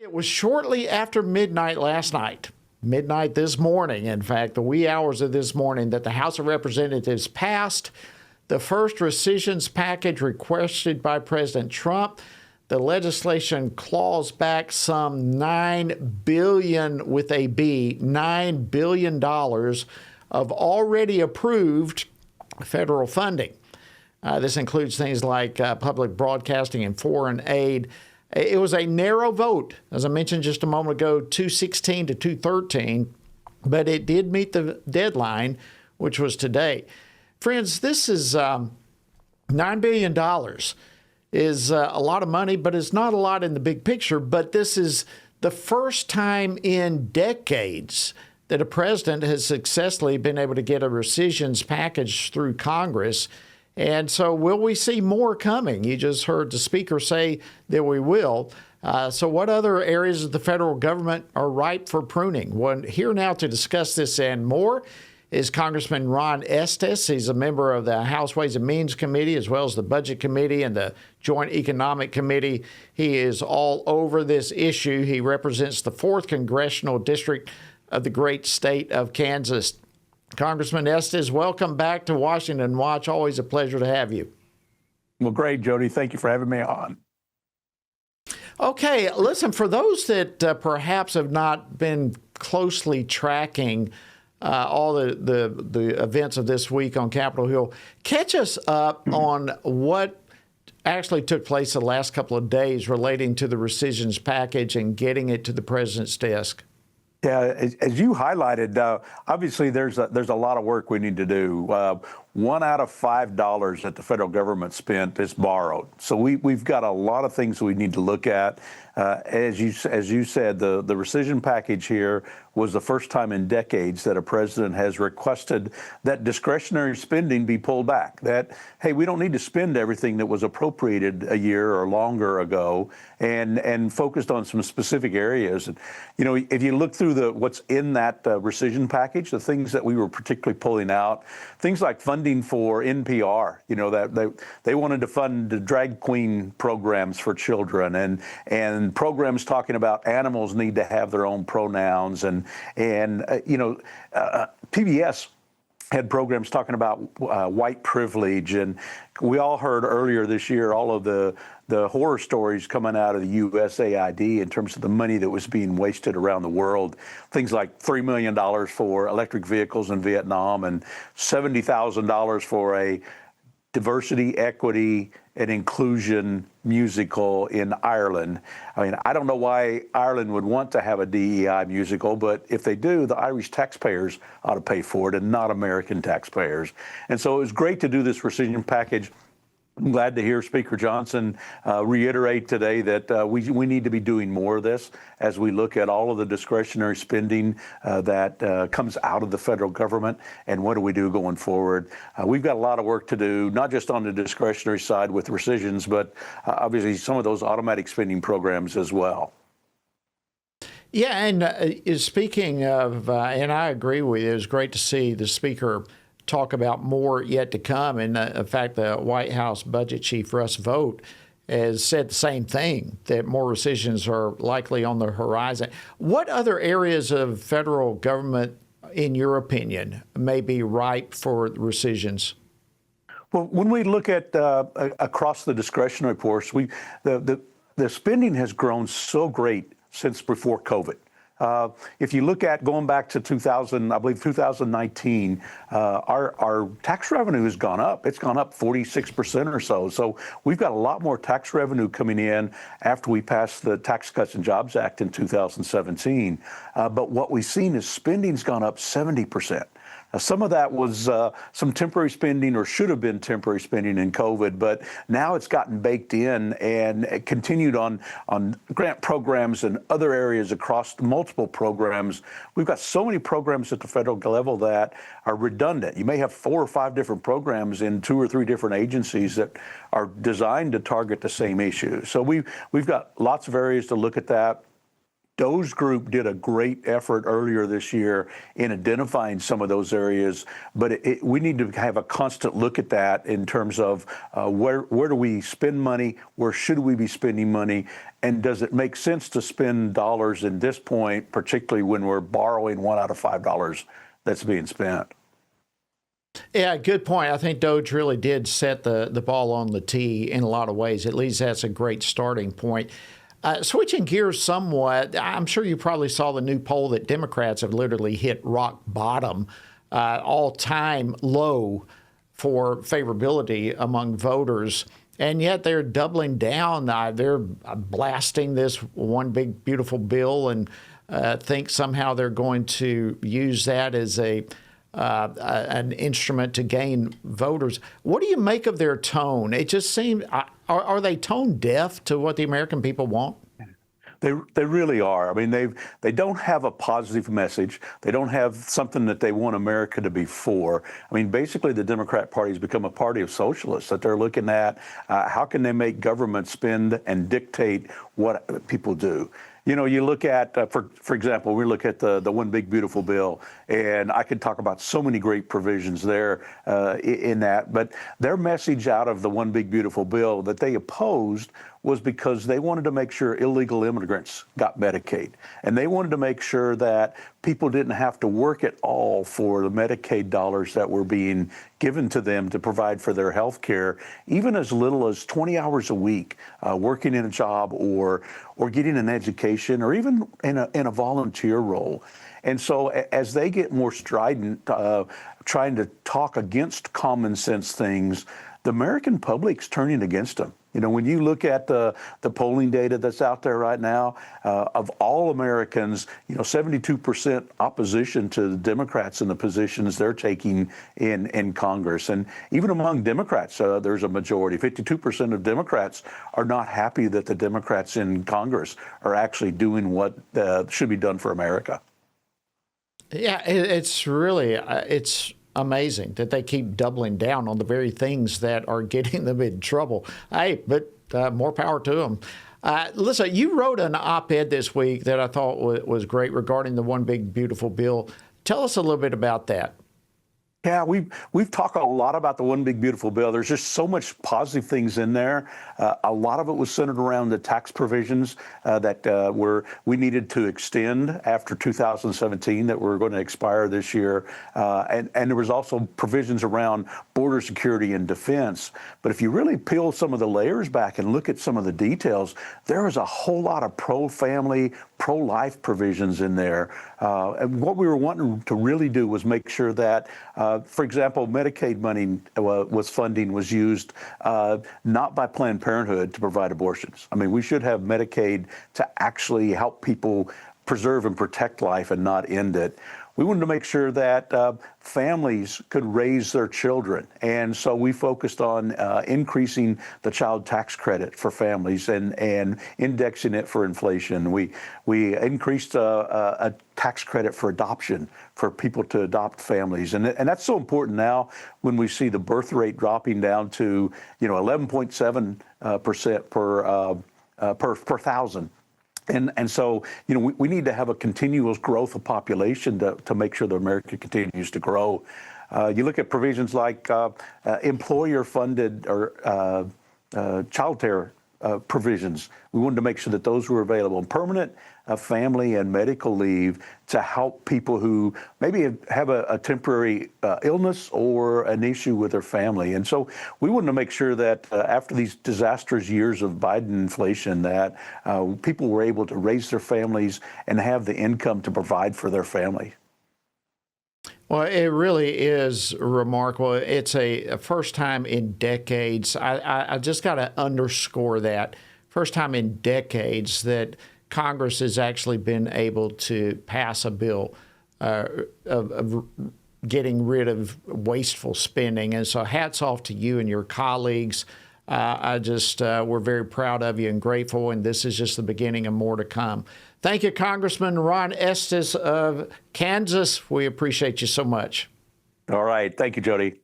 It was shortly after midnight last night, midnight this morning, in fact, the wee hours of this morning, that the House of Representatives passed the first rescissions package requested by President Trump. The legislation claws back some $9 billion with a B, $9 billion of already approved federal funding. This includes things like public broadcasting and foreign aid. It was a narrow vote, as I mentioned just a moment ago, 216 to 213, but it did meet the deadline, which was today. Friends, this is $9 billion is a lot of money, but it's not a lot in the big picture. But this is the first time in decades that a president has successfully been able to get a rescissions package through Congress. And so will we see more coming? You just heard the speaker say that we will. So what other areas of the federal government are ripe for pruning? Well, here now to discuss this and more is Congressman Ron Estes. He's a member of the House Ways and Means Committee, as well as the Budget Committee and the Joint Economic Committee. He is all over this issue. He represents the 4th Congressional District of the great state of Kansas. Congressman Estes, welcome back to Washington Watch. Always a pleasure to have you. Well, great, Jody. Thank you for having me on. Okay, listen, for those that perhaps have not been closely tracking all the events of this week on Capitol Hill, catch us up on what actually took place the last couple of days relating to the rescissions package and getting it to the president's desk. Yeah, as you highlighted, obviously there's a lot of work we need to do. $1 out of $5 that the federal government spent is borrowed. So we've got a lot of things we need to look at. As you said, the rescission package here was the first time in decades that a president has requested that discretionary spending be pulled back. That, hey, we don't need to spend everything that was appropriated a year or longer ago, and focused on some specific areas. And, you know, if you look through what's in that rescission package, the things that we were particularly pulling out, things like funding for NPR, you know, that they wanted to fund the drag queen programs for children and programs talking about animals need to have their own pronouns and PBS had programs talking about white privilege, and we all heard earlier this year all of the horror stories coming out of the USAID in terms of the money that was being wasted around the world. Things like $3 million for electric vehicles in Vietnam and $70,000 for a diversity, equity, and inclusion musical in Ireland. I mean, I don't know why Ireland would want to have a DEI musical, but if they do, the Irish taxpayers ought to pay for it and not American taxpayers. And so it was great to do this rescission package. I'm glad to hear Speaker Johnson reiterate today that we need to be doing more of this as we look at all of the discretionary spending that comes out of the federal government, and what do we do going forward. We've got a lot of work to do, not just on the discretionary side with rescissions, but obviously some of those automatic spending programs as well. Yeah, and speaking of, and I agree with you, it was great to see the Speaker talk about more yet to come. And in fact, the White House budget chief, Russ Vought, has said the same thing, that more rescissions are likely on the horizon. What other areas of federal government, in your opinion, may be ripe for rescissions? Well, when we look at across the discretionary portion, the spending has grown so great since before COVID. If you look at going back to 2019, our tax revenue has gone up. It's gone up 46% or so. So we've got a lot more tax revenue coming in after we passed the Tax Cuts and Jobs Act in 2017. But what we've seen is spending's gone up 70%. Now, some of that was some temporary spending, or should have been temporary spending in COVID, but now it's gotten baked in and continued on grant programs and other areas across multiple programs. We've got so many programs at the federal level that are redundant. You may have 4 or 5 different programs in 2 or 3 different agencies that are designed to target the same issue. So we've got lots of areas to look at that. Doe's group did a great effort earlier this year in identifying some of those areas, but we need to have a constant look at that in terms of where do we spend money, where should we be spending money, and does it make sense to spend dollars at this point, particularly when we're borrowing $1 out of $5 that's being spent. Yeah, good point. I think Doge really did set the ball on the tee in a lot of ways. At least that's a great starting point. Switching gears somewhat, I'm sure you probably saw the new poll that Democrats have literally hit rock bottom, all-time low for favorability among voters. And yet they're doubling down. They're blasting this one big, beautiful bill and think somehow they're going to use that as an instrument to gain voters. What do you make of their tone? It just seems, are they tone deaf to what the American people want? They really are. I mean, they don't have a positive message. They don't have something that they want America to be for. I mean, basically, the Democrat Party has become a party of socialists, that they're looking at how can they make government spend and dictate what people do. You know, you look at, for example, we look at the One Big Beautiful Bill, and I could talk about so many great provisions there in that, but their message out of the One Big Beautiful Bill that they opposed was because they wanted to make sure illegal immigrants got Medicaid. And they wanted to make sure that people didn't have to work at all for the Medicaid dollars that were being given to them to provide for their health care, even as little as 20 hours a week, working in a job or getting an education or even in a volunteer role. And so as they get more strident, trying to talk against common sense things, the American public's turning against them. You know, when you look at the polling data that's out there right now, of all Americans, 72% opposition to the Democrats in the positions they're taking in Congress. And even among Democrats, there's a majority. 52% of Democrats are not happy that the Democrats in Congress are actually doing what should be done for America. Yeah, it's really, it's amazing that they keep doubling down on the very things that are getting them in trouble. Hey, but more power to them. Listen, you wrote an op-ed this week that I thought was great regarding the One Big Beautiful Bill. Tell us a little bit about that. Yeah, we've talked a lot about the One Big Beautiful Bill. There's just so much positive things in there. A lot of it was centered around the tax provisions that we needed to extend after 2017 that were going to expire this year. And there was also provisions around border security and defense. But if you really peel some of the layers back and look at some of the details, there was a whole lot of pro-family, pro-life provisions in there. And what we were wanting to really do was make sure that, for example, Medicaid money was used not by Planned Parenthood to provide abortions. I mean, we should have Medicaid to actually help people preserve and protect life and not end it. We wanted to make sure that families could raise their children. And so we focused on increasing the child tax credit for families and indexing it for inflation. We increased a tax credit for adoption for people to adopt families. And that's so important now when we see the birth rate dropping down to 11.7% per thousand. And so, we need to have a continuous growth of population to make sure that America continues to grow. You look at provisions like employer-funded or child care provisions. We wanted to make sure that those were available. Permanent family and medical leave to help people who maybe have a temporary illness or an issue with their family. And so we wanted to make sure that after these disastrous years of Biden inflation, that people were able to raise their families and have the income to provide for their family. Well, it really is remarkable. It's a first time in decades. I just got to underscore that. First time in decades that Congress has actually been able to pass a bill of getting rid of wasteful spending. And so hats off to you and your colleagues. We're very proud of you and grateful, and this is just the beginning of more to come. Thank you, Congressman Ron Estes of Kansas. We appreciate you so much. All right. Thank you, Jody.